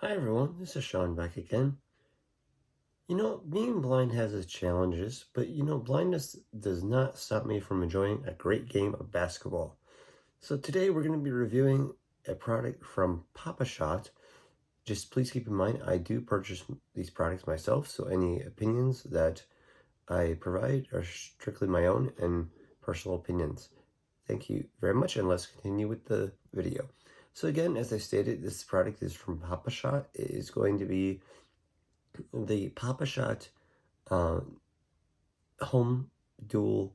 Hi everyone, this is Sean back again. Being blind has its challenges, but blindness does not stop me from enjoying a great game of basketball. So today we're going to be reviewing a product from Papashot. Just please keep in mind, I do purchase these products myself, so any opinions that I provide are strictly my own and personal opinions. Thank you very much, and let's continue with the video. So again, as I stated, this product is from Papashot. It is going to be the Papashot uh, home dual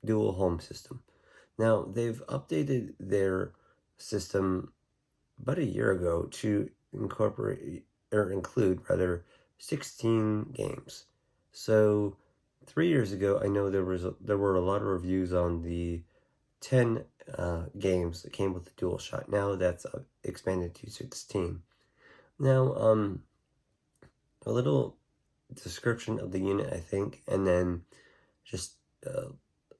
dual home system. Now, they've updated their system about a year ago to incorporate or include rather 16 games. So 3 years ago, I know there were a lot of reviews on the 10 games that came with the dual shot. Now that's expanded to 16. Now, a little description of the unit, I think, and then just a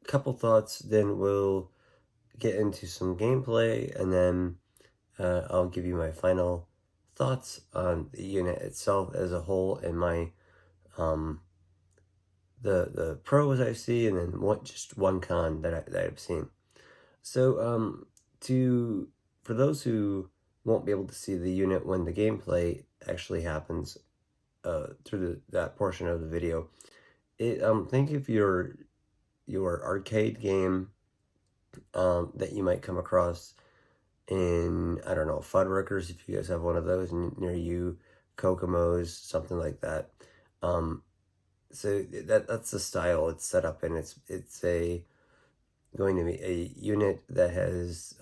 couple thoughts. Then we'll get into some gameplay, and then I'll give you my final thoughts on the unit itself as a whole and my the pros I see, and then just one con that I've seen. So to for those who won't be able to see the unit when the gameplay actually happens through that portion of the video, think of your arcade game that you might come across in, I don't know, Fuddruckers, if you guys have one of those near you, Kokomo's, something like that. So that's the style it's set up in. It's going to be a unit that has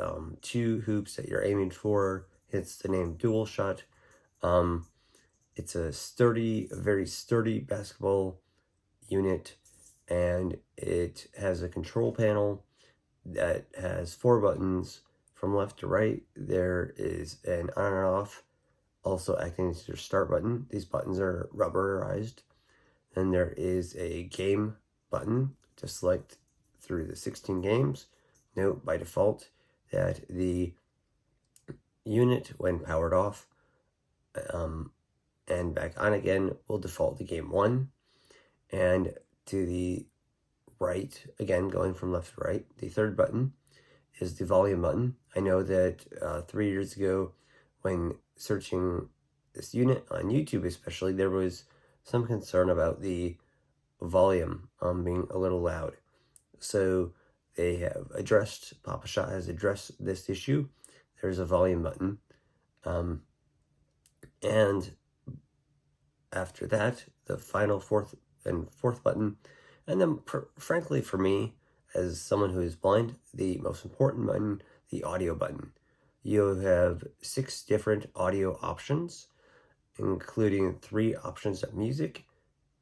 two hoops that you're aiming for. Hence the name Dual Shot. It's a very sturdy basketball unit, and it has a control panel that has 4 buttons from left to right. There is an on and off, also acting as your start button. These buttons are rubberized. Then there is a game button to select through the 16 games. Note by default that the unit, when powered off and back on again, will default to game 1. And to the right, again, going from left to right, the third button is the volume button. I know that 3 years ago, when searching this unit on YouTube especially, there was some concern about the volume being a little loud. So they have addressed, Papashot has addressed this issue. There's a volume button. And after that, the final fourth button. And then, frankly, for me, as someone who is blind, the most important button, the audio button. You have 6 different audio options, including 3 options of music,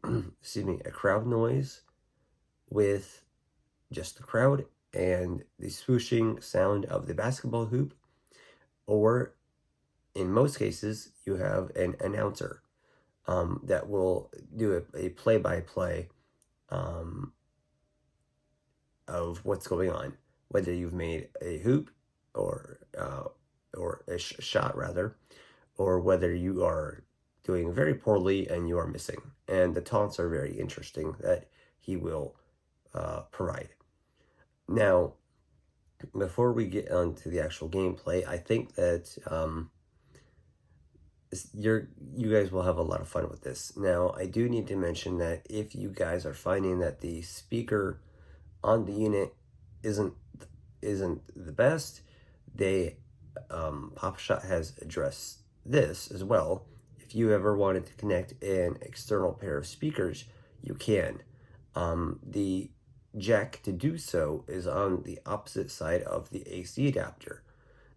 excuse me, a crowd noise with just the crowd and the swooshing sound of the basketball hoop, or in most cases, you have an announcer that will do a play-by-play of what's going on, whether you've made a hoop or a shot rather, or whether you are doing very poorly and you are missing. And the taunts are very interesting that he will provide. Now, before we get on to the actual gameplay, I think that you guys will have a lot of fun with this. Now, I do need to mention that if you guys are finding that the speaker on the unit isn't the best, Papashot has addressed this as well. If you ever wanted to connect an external pair of speakers, you can. The jack to do so is on the opposite side of the AC adapter.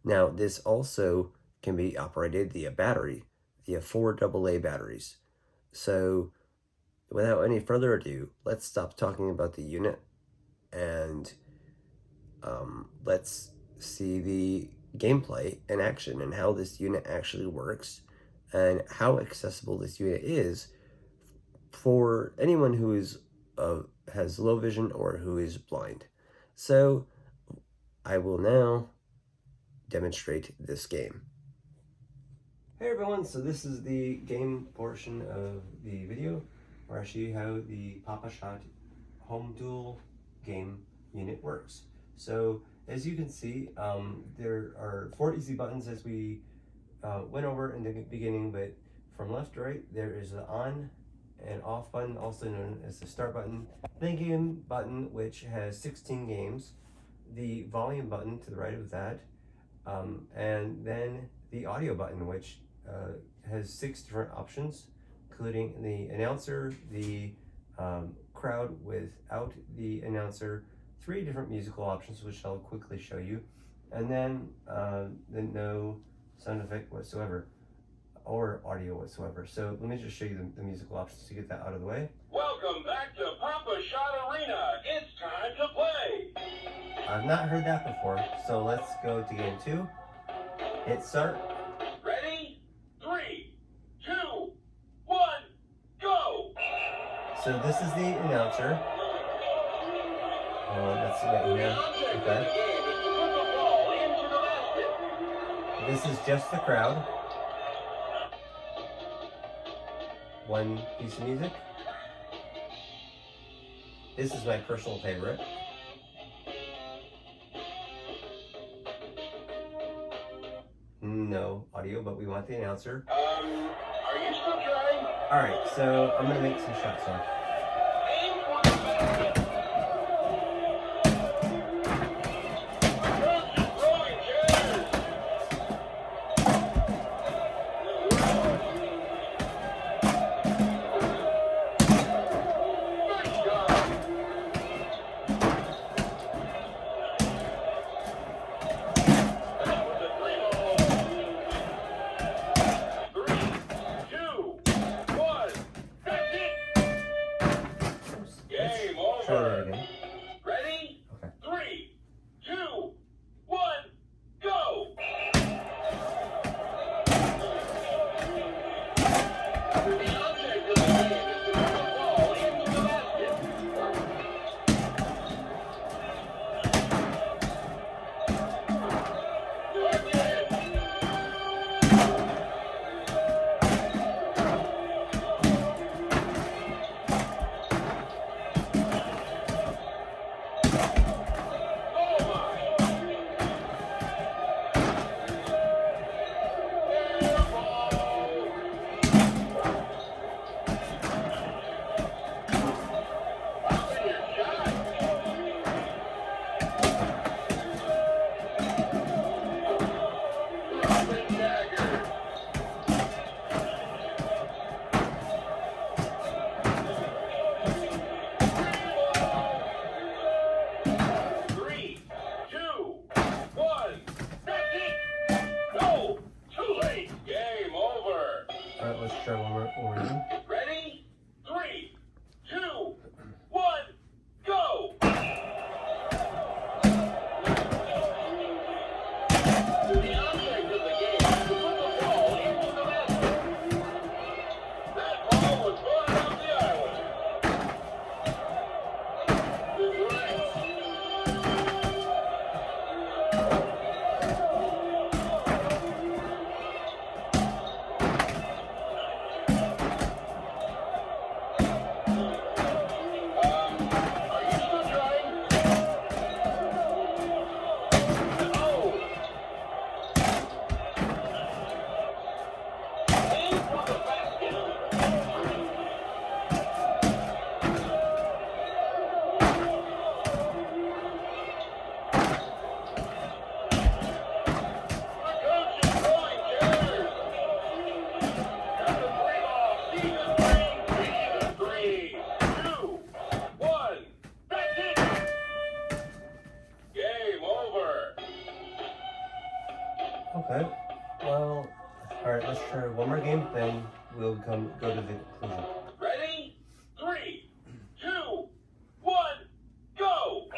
Now, this also can be operated via battery, via 4 AA batteries. So, without any further ado, let's stop talking about the unit and let's see the gameplay in action and how this unit actually works and how accessible this unit is for anyone who is has low vision or who is blind. So I will now demonstrate this game. Hey everyone, so this is the game portion of the video where I show you how the Papashot home duel game unit works. So as you can see, there are 4 easy buttons as we went over in the beginning, but from left to right there is the on and off button, also known as the start button, the game button which has 16 games, the volume button to the right of that, and then the audio button, which has 6 different options, including the announcer, the crowd without the announcer, 3 different musical options, which I'll quickly show you, and then no sound effect whatsoever or audio whatsoever. So let me just show you the musical options to get that out of the way. Welcome back to Papashot Arena. It's time to play. I've not heard that before, so let's go to game 2. Hit start. Ready? 3, 2, 1, go! So this is the announcer. Let's see that here. Okay. This is just the crowd. 1 piece of music. This is my personal favorite. No audio, but we want the announcer. Are you still trying? Alright, so I'm gonna make some shots now. Aim for the basket. Coach is throwing chairs. Nice shot. That was a 3-ball. 3, 2, 1. That's it. Game Try that over. again. Ready? Okay. 3, 2, 1, go! The object of the game is to put the ball into the basket. Good hit. Oh my! Air ball! Popping your shot! Popping dagger! 3, 2, 1. That's it! No! Too late! Game over! Alright, let's try one more time. Ready? 3, 2, 1, go! The object of the game is to put the ball into the basket. That ball was voted off the island. Are you still trying? Oh! Aim for the basket. The coach is throwing chairs. Got the 3-ball. See the 3. See the 3. 2, 1. That's it. Game over. Okay. Well, alright, let's try one more game, then we'll go to the conclusion. Ready? 3, 2, 1, go!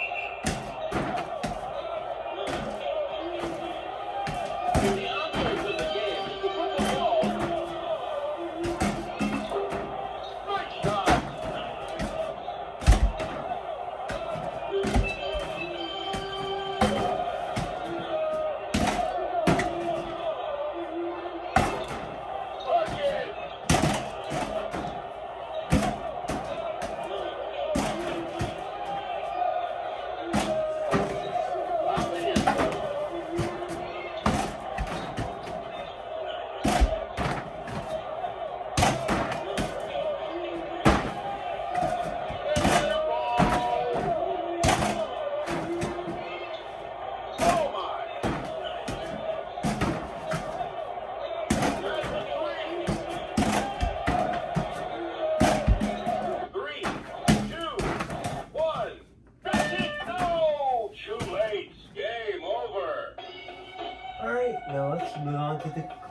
The object of the game is to put the ball. Nice shot!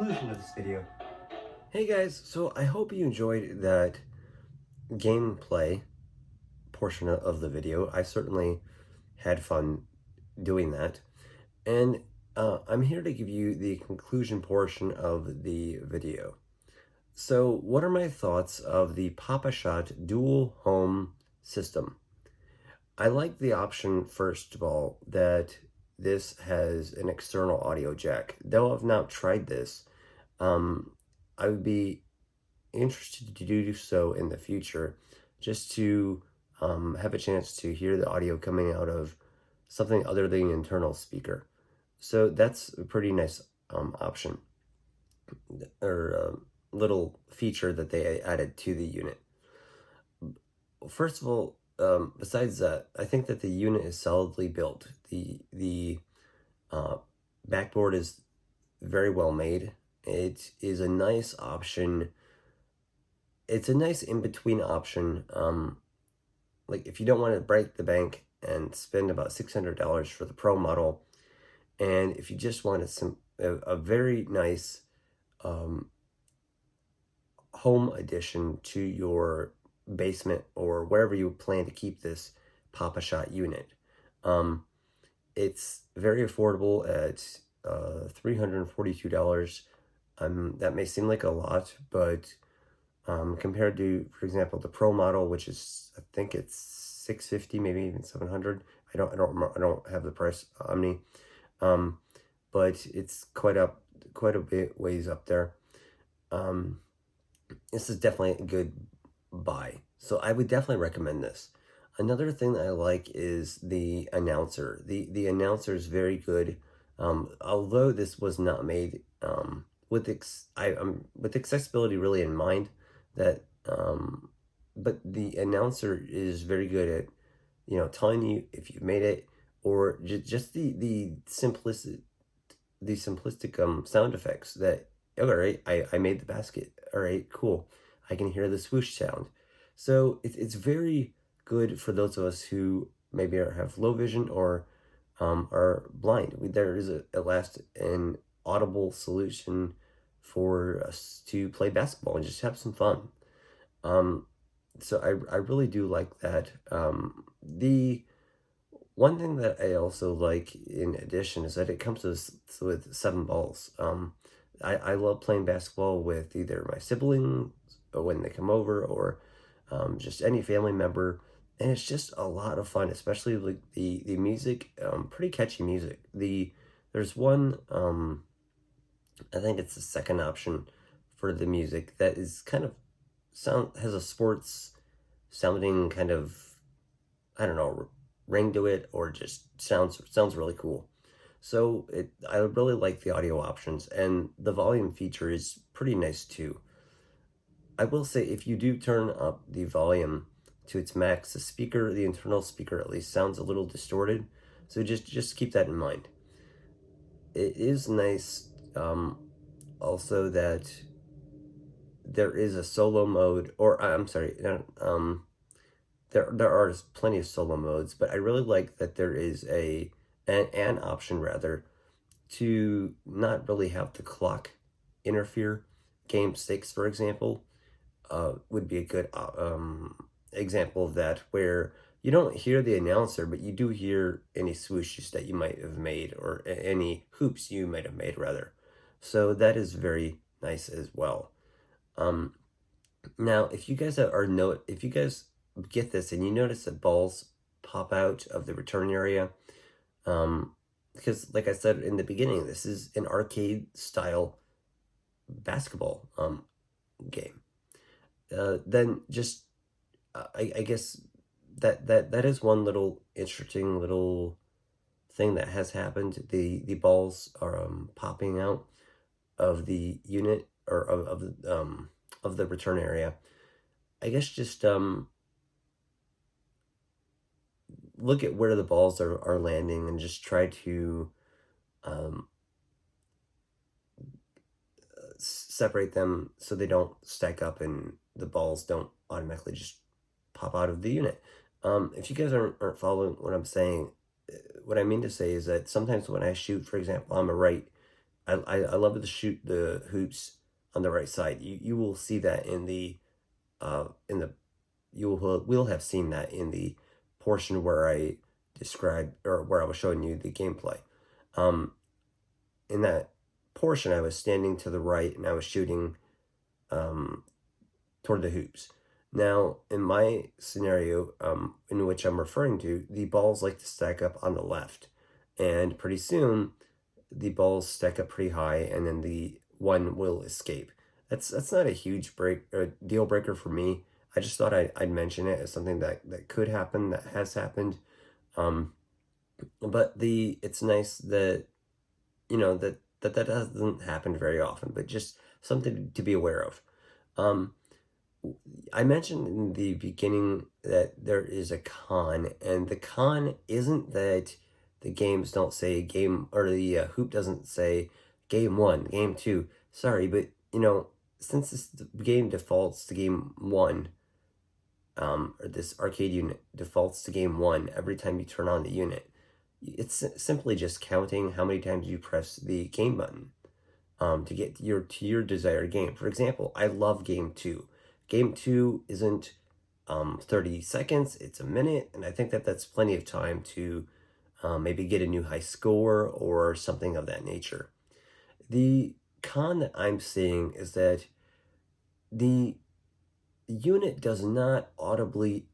conclusion of this video. Hey guys, so I hope you enjoyed that gameplay portion of the video. I certainly had fun doing that. And I'm here to give you the conclusion portion of the video. So, what are my thoughts of the Papashot dual home system? I like the option, first of all, that this has an external audio jack. Though I've not tried this, um, I would be interested to do so in the future, just to have a chance to hear the audio coming out of something other than an internal speaker. So that's a pretty nice option or little feature that they added to the unit. First of all, besides that, I think that the unit is solidly built. The backboard is very well made. It is a nice option. It's a nice in-between option. Like if you don't want to break the bank and spend about $600 for the Pro model, and if you just want a very nice home addition to your basement or wherever you plan to keep this Papashot unit. It's very affordable at $342. That may seem like a lot, but compared to, for example, the Pro model, which is, I think it's $650, maybe even $700. I don't have the price on me, but it's quite a bit ways up there. This is definitely a good buy, so I would definitely recommend this. Another thing that I like is the announcer. The announcer is very good. Although this was not made with accessibility really in mind, that but the announcer is very good at telling you if you've made it, or just the simplistic sound effects that, all right, I made the basket, all right, cool, I can hear the swoosh sound. So it's very good for those of us who maybe have low vision or are blind. There is an audible solution for us to play basketball and just have some fun. So I really do like that. The one thing that I also like in addition is that it comes with 7 balls. I love playing basketball with either my siblings when they come over, or just any family member, and it's just a lot of fun, especially like the music, pretty catchy music. There's one, I think it's the second option for the music that is kind of has a sports sounding kind of, I don't know, ring to it, or just sounds really cool. So I really like the audio options, and the volume feature is pretty nice too. I will say, if you do turn up the volume to its max, the internal speaker at least, sounds a little distorted. So just keep that in mind. It is nice also that there is a solo mode, or I'm sorry, there are plenty of solo modes, but I really like that there is an option rather to not really have the clock interfere. Game 6, for example, would be a good example of that, where you don't hear the announcer, but you do hear any swooshes that you might have made, or any hoops you might have made, rather. So that is very nice as well. Now, if you guys if you guys get this and you notice that balls pop out of the return area, because like I said in the beginning, this is an arcade style basketball game. Then just I guess that is one little interesting little thing that has happened. The balls are popping out of the unit, or of the return area. I guess just look at where the balls are landing, and just try to separate them so they don't stack up and the balls don't automatically just pop out of the unit. If you guys aren't following what I'm saying, what I mean to say is that sometimes when I shoot, for example, I'm a right I love to shoot the hoops on the right side. You will see that in the you will have seen that in the portion where I described or where I was showing you the gameplay. Um, in that portion, I was standing to the right and I was shooting um, toward the hoops. Now, in my scenario, in which I'm referring to, the balls like to stack up on the left, and pretty soon the balls stack up pretty high, and then the one will escape. That's not a huge break or deal breaker for me. I just thought I'd mention it as something that could happen, that has happened. Um, but it's nice that that doesn't happen very often, but just something to be aware of. Um, I mentioned in the beginning that there is a con, and the con isn't that the games don't say game, or the hoop doesn't say game one, game two. Sorry, but since this game defaults to game one, or this arcade unit defaults to game one every time you turn on the unit, it's simply just counting how many times you press the game button to get to your desired game. For example, I love game two. Game two isn't 30 seconds, it's a minute, and I think that that's plenty of time to maybe get a new high score or something of that nature. The con that I'm seeing is that the unit does not audibly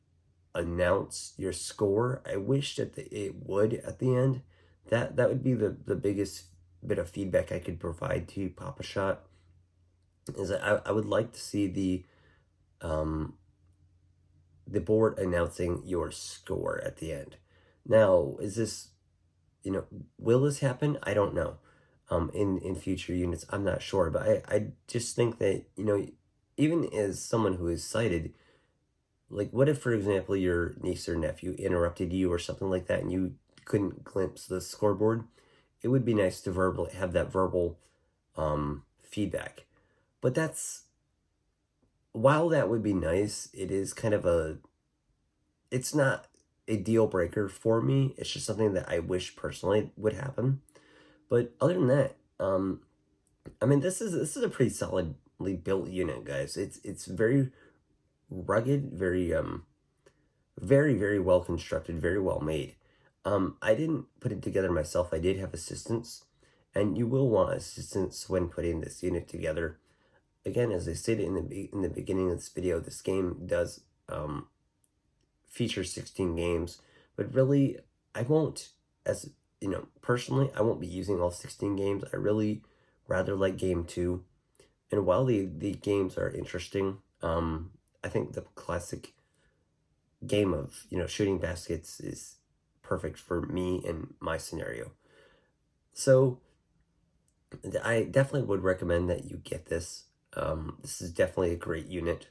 announce your score. I wish that it would at the end. That would be the biggest bit of feedback I could provide to Papashot, is that I would like to see um, the board announcing your score at the end. Now, is this, will this happen? I don't know. In future units, I'm not sure, but I just think that, even as someone who is sighted, like, what if, for example, your niece or nephew interrupted you or something like that and you couldn't glimpse the scoreboard? It would be nice to have that verbal feedback. But while that would be nice, it is kind of it's not a deal breaker for me. It's just something that I wish personally would happen. But other than that, I mean, this is a pretty solidly built unit, guys. It's very rugged, very, very well constructed, very well made. I didn't put it together myself. I did have assistance, and you will want assistance when putting this unit together. Again, as I stated in the beginning of this video, this game does feature 16 games, but really, I won't, as personally, I won't be using all 16 games. I really rather like game two, and while the games are interesting, I think the classic game of shooting baskets is perfect for me and my scenario. So I definitely would recommend that you get this. This is definitely a great unit.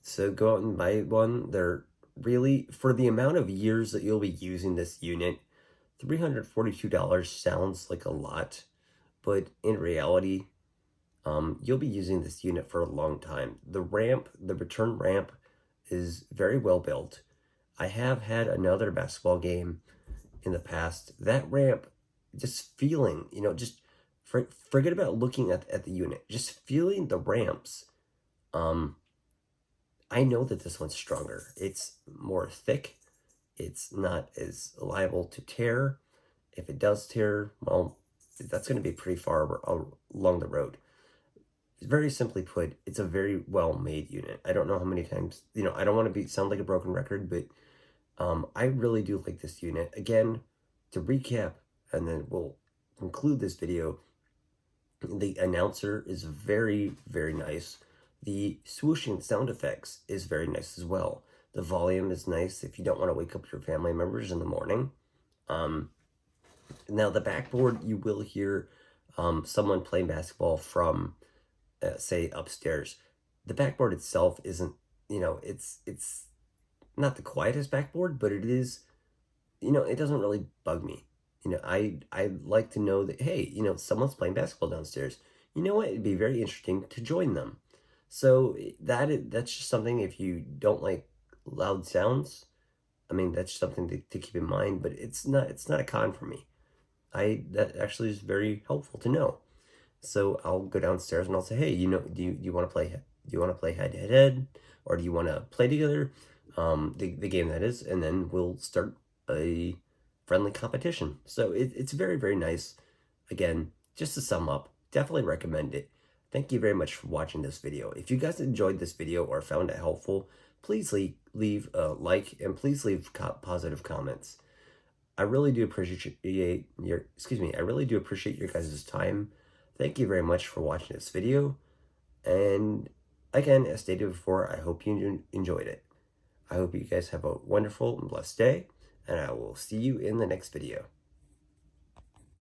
So go out and buy one. They're really, for the amount of years that you'll be using this unit, $342 sounds like a lot, but in reality, you'll be using this unit for a long time. The return ramp is very well built. I have had another basketball game in the past. That ramp, just feeling, just forget about looking at the unit, just feeling the ramps. I know that this one's stronger. It's more thick. It's not as liable to tear. If it does tear, well, that's going to be pretty far along the road. Very simply put, it's a very well-made unit. I don't know how many times, I don't want to sound like a broken record, but I really do like this unit. Again, to recap, and then we'll conclude this video, the announcer is very, very nice. The swooshing sound effects is very nice as well. The volume is nice if you don't want to wake up your family members in the morning. Now, the backboard, you will hear someone playing basketball from, say, upstairs. The backboard itself isn't, it's not the quietest backboard, but it is, it doesn't really bug me. I like to know that, hey, someone's playing basketball downstairs. You know what? It'd be very interesting to join them. So that's just something, if you don't like loud sounds, I mean, that's something to keep in mind, but it's not a con for me. That actually is very helpful to know. So I'll go downstairs and I'll say, hey, do you want to play? Do you want to play head to head, or do you want to play together? The game that is, and then we'll start a friendly competition. So it's very, very nice. Again, just to sum up, definitely recommend it. Thank you very much for watching this video. If you guys enjoyed this video or found it helpful, please leave a like and please leave positive comments. I really do appreciate I really do appreciate your guys' time. Thank you very much for watching this video. And again, as stated before, I hope you enjoyed it. I hope you guys have a wonderful and blessed day, and I will see you in the next video.